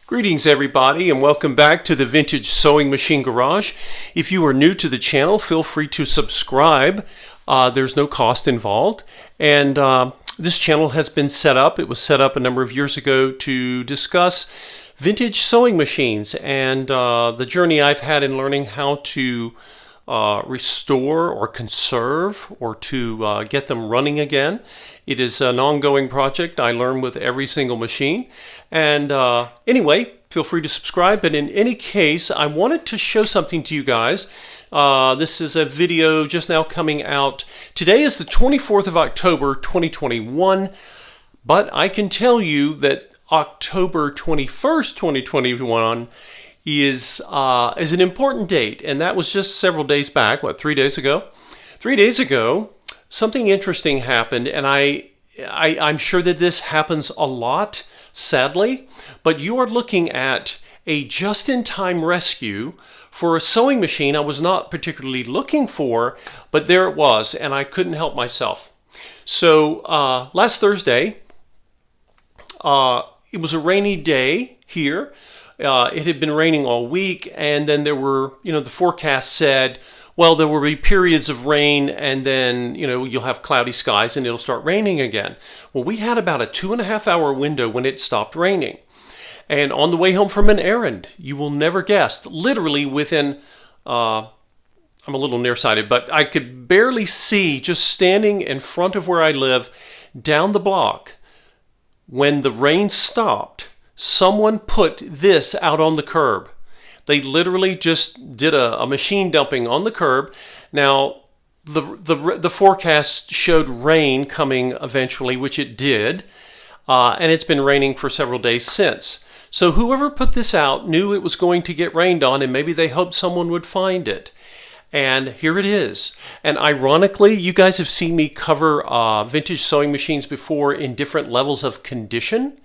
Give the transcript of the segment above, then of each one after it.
Greetings everybody and welcome back to the Vintage Sewing Machine Garage. If you are new to the channel, feel free to subscribe. There's no cost involved. And this channel has been set up. It was set up a number of years ago to discuss vintage sewing machines and the journey I've had in learning how to restore or conserve or to get them running again. It is an ongoing project. I learn with every single machine. And anyway, feel free to subscribe. But in any case, I wanted to show something to you guys. This is a video just now coming out. Today is the 24th of October, 2021. But I can tell you that October 21st, 2021 is an important date. And that was just several days back, 3 days ago? 3 days ago, something interesting happened, and I'm sure that this happens a lot, sadly, but you are looking at a just-in-time rescue for a sewing machine I was not particularly looking for, but there it was, and I couldn't help myself. So last Thursday, it was a rainy day here. It had been raining all week, and then there were, the forecast said, well, there will be periods of rain and then, you'll have cloudy skies and it'll start raining again. Well, we had about a 2.5 hour window when it stopped raining. And on the way home from an errand, you will never guess, literally within, I'm a little nearsighted, but I could barely see, just standing in front of where I live, down the block, when the rain stopped, someone put this out on the curb. They literally just did a machine dumping on the curb. Now, the forecast showed rain coming eventually, which it did, and it's been raining for several days since. So whoever put this out knew it was going to get rained on, and maybe they hoped someone would find it. And here it is. And ironically, you guys have seen me cover vintage sewing machines before in different levels of condition,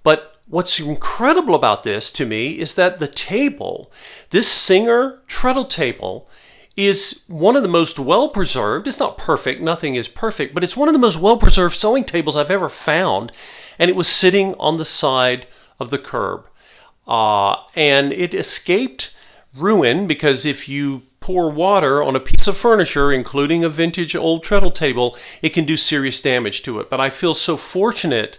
but what's incredible about this to me is that the table, this Singer treadle table, is one of the most well-preserved. It's not perfect, nothing is perfect, but it's one of the most well-preserved sewing tables I've ever found, and it was sitting on the side of the curb. And it escaped ruin because if you pour water on a piece of furniture, including a vintage old treadle table, it can do serious damage to it. But I feel so fortunate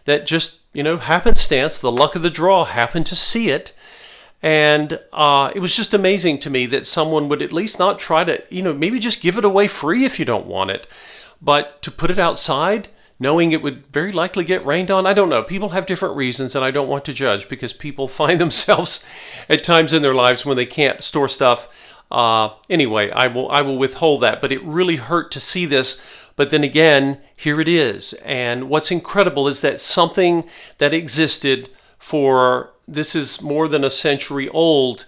that just, happenstance, the luck of the draw, happened to see it. And it was just amazing to me that someone would at least not try to, maybe just give it away free if you don't want it. But to put it outside, knowing it would very likely get rained on, I don't know. People have different reasons, and I don't want to judge because people find themselves at times in their lives when they can't store stuff. Anyway, I will withhold that. But it really hurt to see this. But then again, here it is. And what's incredible is that something that existed for, this is more than a century old,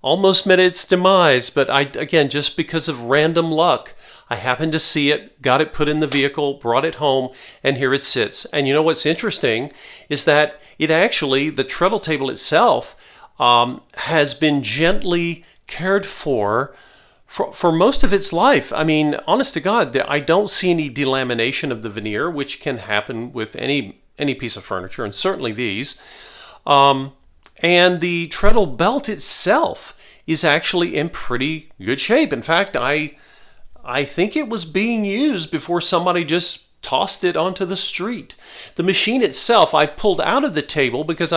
almost met its demise. But again, just because of random luck, I happened to see it, got it put in the vehicle, brought it home, and here it sits. And you know what's interesting is that it actually, the treadle table itself, has been gently cared for most of its life. I mean, honest to God, I don't see any delamination of the veneer, which can happen with any piece of furniture, and certainly these. And the treadle belt itself is actually in pretty good shape. In fact, I think it was being used before somebody just tossed it onto the street. The machine itself, I pulled out of the table because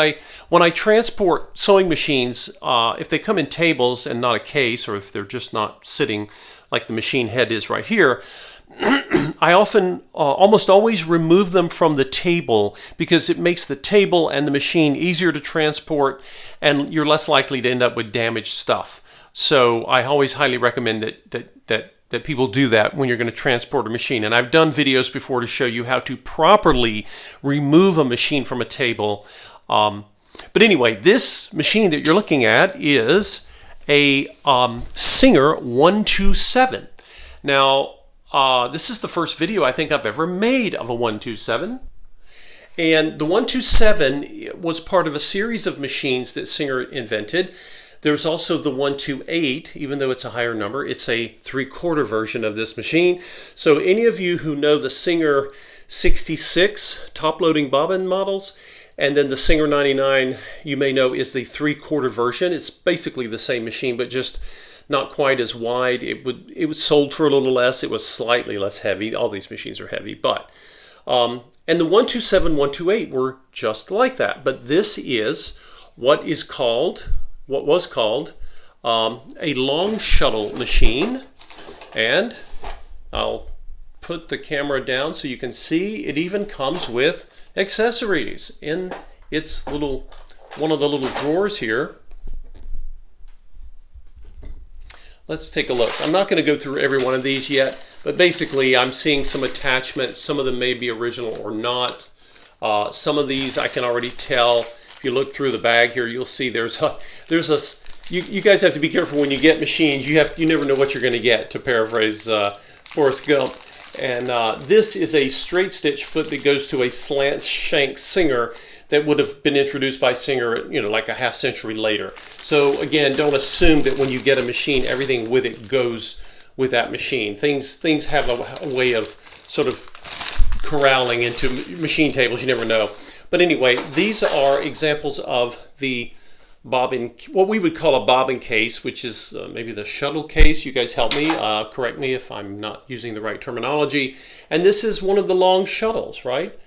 when I transport sewing machines, if they come in tables and not a case, or if they're just not sitting like the machine head is right here, I often, almost always remove them from the table because it makes the table and the machine easier to transport, and you're less likely to end up with damaged stuff. So I always highly recommend that people do that when you're going to transport a machine. And I've done videos before to show you how to properly remove a machine from a table. But anyway, this machine that you're looking at is a Singer 127. Now, this is the first video I think I've ever made of a 127. And the 127 was part of a series of machines that Singer invented. There's also the 128, even though it's a higher number. It's a 3/4 version of this machine. So any of you who know the Singer 66 top-loading bobbin models, And then the Singer 99, you may know, is the 3/4 version. It's basically the same machine, but just not quite as wide. It was sold for a little less. It was slightly less heavy. All these machines are heavy, but and the 127, 128 were just like that. But this is what was called a long shuttle machine. And I'll put the camera down so you can see it even comes with accessories in its one of the little drawers here. Let's take a look. I'm not going to go through every one of these yet, but basically I'm seeing some attachments. Some of them may be original or not. Some of these I can already tell. If you look through the bag here, you'll see you guys have to be careful when you get machines. You never know what you're going to get, to paraphrase Forrest Gump. And this is a straight stitch foot that goes to a slant shank Singer that would have been introduced by Singer, like a half century later. So again, don't assume that when you get a machine, everything with it goes with that machine. Things have a way of sort of corralling into machine tables. You never know. But anyway, these are examples of the bobbin, what we would call a bobbin case, which is maybe the shuttle case. You guys help me, correct me if I'm not using the right terminology. And this is one of the long shuttles, right?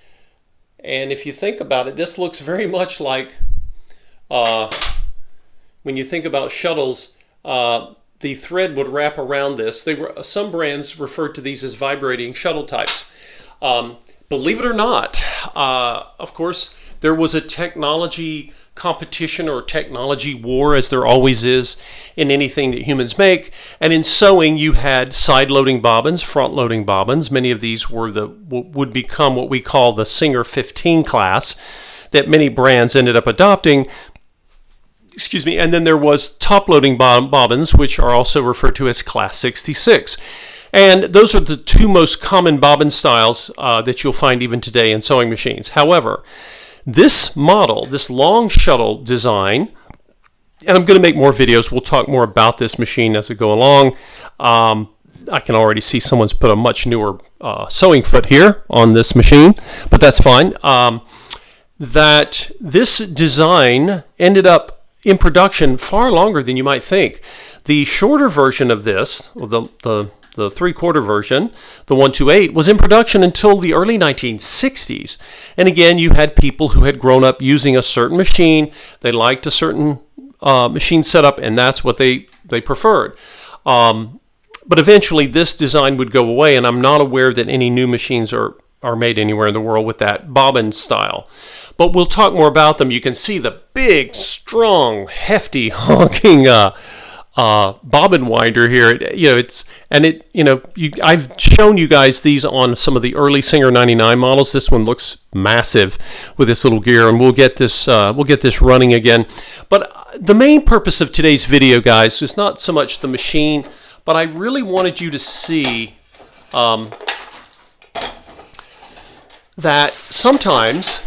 And if you think about it, this looks very much like, when you think about shuttles, the thread would wrap around this. Some brands referred to these as vibrating shuttle types. Believe it or not, of course, there was a technology competition or technology war, as there always is in anything that humans make. And in sewing, you had side-loading bobbins, front-loading bobbins. Many of these would become what we call the Singer 15 class that many brands ended up adopting. Excuse me. And then there was top-loading bobbins, which are also referred to as Class 66. And those are the two most common bobbin styles that you'll find even today in sewing machines. However, this model, this long shuttle design, and I'm going to make more videos. We'll talk more about this machine as we go along. I can already see someone's put a much newer sewing foot here on this machine, but that's fine. That this design ended up in production far longer than you might think. The shorter version of this, the 3/4 version, the 128, was in production until the early 1960s. And again, you had people who had grown up using a certain machine. They liked a certain machine setup, and that's what they preferred. But eventually, this design would go away, and I'm not aware that any new machines are made anywhere in the world with that bobbin style. But we'll talk more about them. You can see the big, strong, hefty, honking bobbin winder here. I've shown you guys these on some of the early Singer 99 models. This one looks massive with this little gear, and we'll get this running again. But the main purpose of today's video, guys, is not so much the machine, but I really wanted you to see that sometimes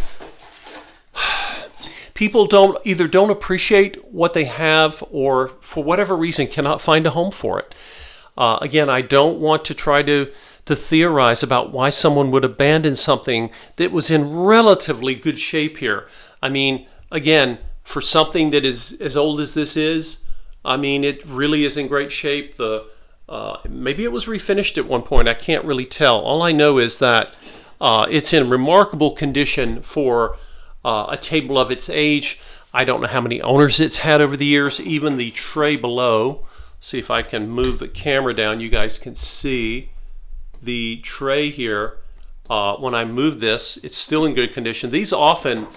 people don't appreciate what they have, or for whatever reason cannot find a home for it. Again, I don't want to try to theorize about why someone would abandon something that was in relatively good shape here. I mean, again, for something that is as old as this is, I mean, it really is in great shape. Maybe it was refinished at one point. I can't really tell. All I know is that it's in remarkable condition for a table of its age. I don't know how many owners it's had over the years. Even the tray below, see if I can move the camera down, you guys can see the tray here. When I move this, it's still in good condition. These often,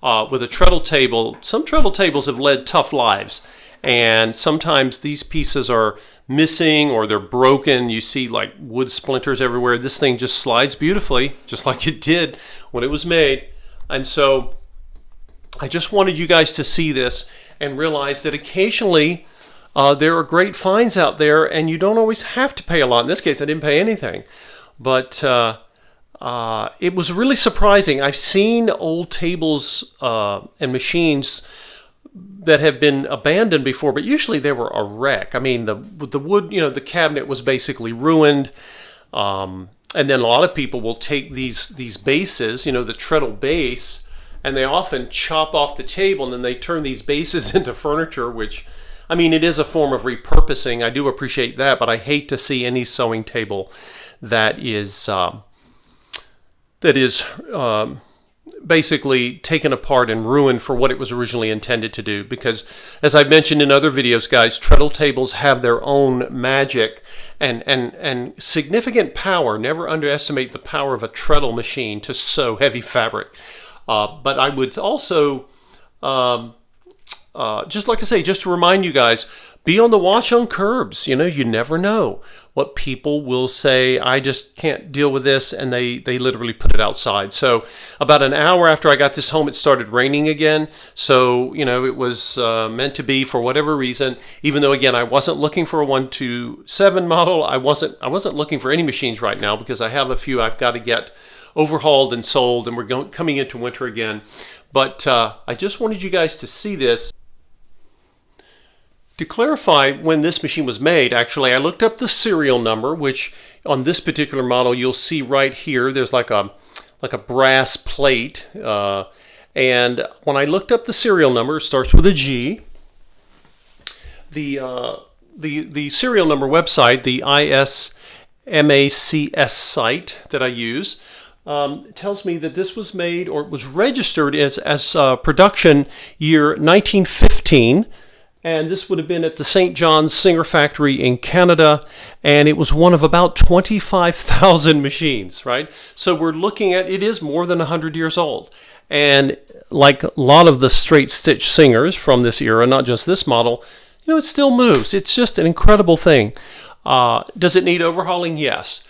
with a treadle table, some treadle tables have led tough lives, and sometimes these pieces are missing or they're broken. You see like wood splinters everywhere. This thing just slides beautifully, just like it did when it was made. And so I just wanted you guys to see this and realize that occasionally there are great finds out there, and you don't always have to pay a lot. In this case, I didn't pay anything. But it was really surprising. I've seen old tables and machines that have been abandoned before, but usually they were a wreck. I mean, the wood, the cabinet was basically ruined. And then a lot of people will take these bases, the treadle base, and they often chop off the table and then they turn these bases into furniture, which, I mean, it is a form of repurposing. I do appreciate that, but I hate to see any sewing table that is basically taken apart and ruined for what it was originally intended to do. Because, as I've mentioned in other videos, guys, treadle tables have their own magic and significant power. Never underestimate the power of a treadle machine to sew heavy fabric. But I would also, just like I say, just to remind you guys, be on the watch on curbs. You know, you never know what people will say. I just can't deal with this, and they literally put it outside. So about an hour after I got this home, it started raining again. So, you know, it was meant to be for whatever reason. Even though, again, I wasn't looking for a 127 model. I wasn't looking for any machines right now because I have a few I've got to get overhauled and sold, and we're coming into winter again. But I just wanted you guys to see this. To clarify when this machine was made, actually, I looked up the serial number, which on this particular model you'll see right here. There's like a brass plate, and when I looked up the serial number, it starts with a G. The serial number website, the ISMACS site that I use, tells me that this was made, or it was registered as production year 1915. And this would have been at the St. John's Singer Factory in Canada, and it was one of about 25,000 machines, right? So we're looking at, it is more than 100 years old. And like a lot of the straight stitch Singers from this era, not just this model, you know, it still moves. It's just an incredible thing. Does it need overhauling? Yes.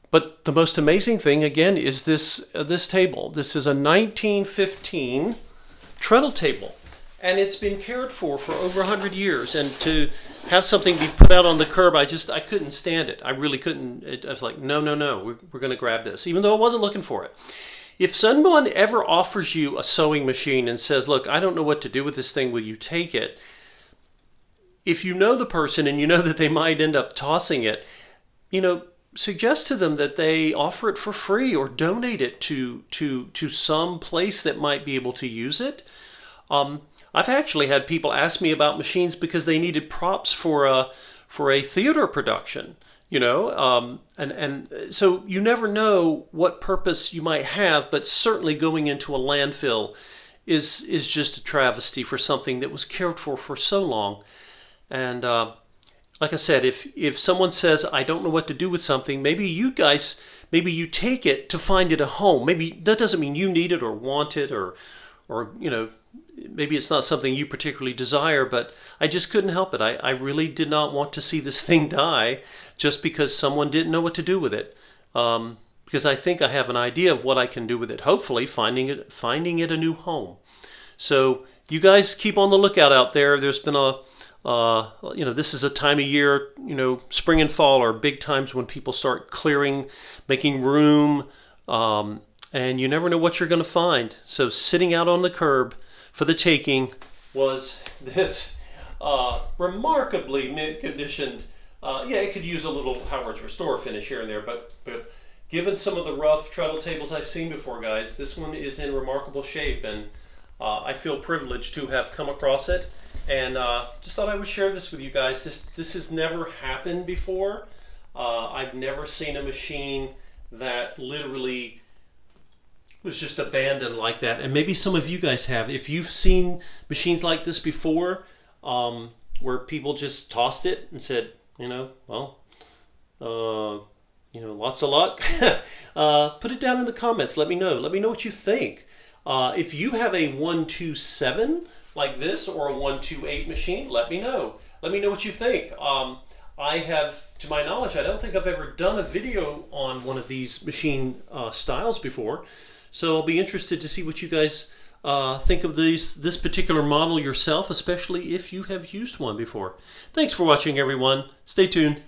But the most amazing thing, again, is this table. This is a 1915 treadle table. And it's been cared for over 100 years. And to have something be put out on the curb, I couldn't stand it. I really couldn't. I was like, no, we're going to grab this, even though I wasn't looking for it. If someone ever offers you a sewing machine and says, look, I don't know what to do with this thing, will you take it? If you know the person and you know that they might end up tossing it, you know, suggest to them that they offer it for free or donate it to some place that might be able to use it. I've actually had people ask me about machines because they needed props for a theater production, you know, and so you never know what purpose you might have, but certainly going into a landfill is just a travesty for something that was cared for so long. And like I said, if someone says, I don't know what to do with something, maybe you take it to find it a home. Maybe that doesn't mean you need it or want it or you know, maybe it's not something you particularly desire, but I just couldn't help it. I really did not want to see this thing die just because someone didn't know what to do with it. Because I think I have an idea of what I can do with it, hopefully finding it a new home. So you guys keep on the lookout out there. There's been you know, this is a time of year, you know, spring and fall are big times when people start clearing, making room, and you never know what you're going to find. So sitting out on the curb for the taking was this remarkably mint-conditioned, yeah, it could use a little Howard's Restore finish here and there, but given some of the rough treadle tables I've seen before, guys, this one is in remarkable shape, and I feel privileged to have come across it, and just thought I would share this with you guys. This has never happened before. I've never seen a machine that literally was just abandoned like that, and maybe some of you guys have. If you've seen machines like this before, where people just tossed it and said, you know, well, you know, lots of luck. Put it down in the comments. Let me know. Let me know what you think. If you have a 127 like this or a 128 machine, let me know. Let me know what you think. I have, to my knowledge, I don't think I've ever done a video on one of these machine styles before. So I'll be interested to see what you guys think of this particular model yourself, especially if you have used one before. Thanks for watching, everyone. Stay tuned.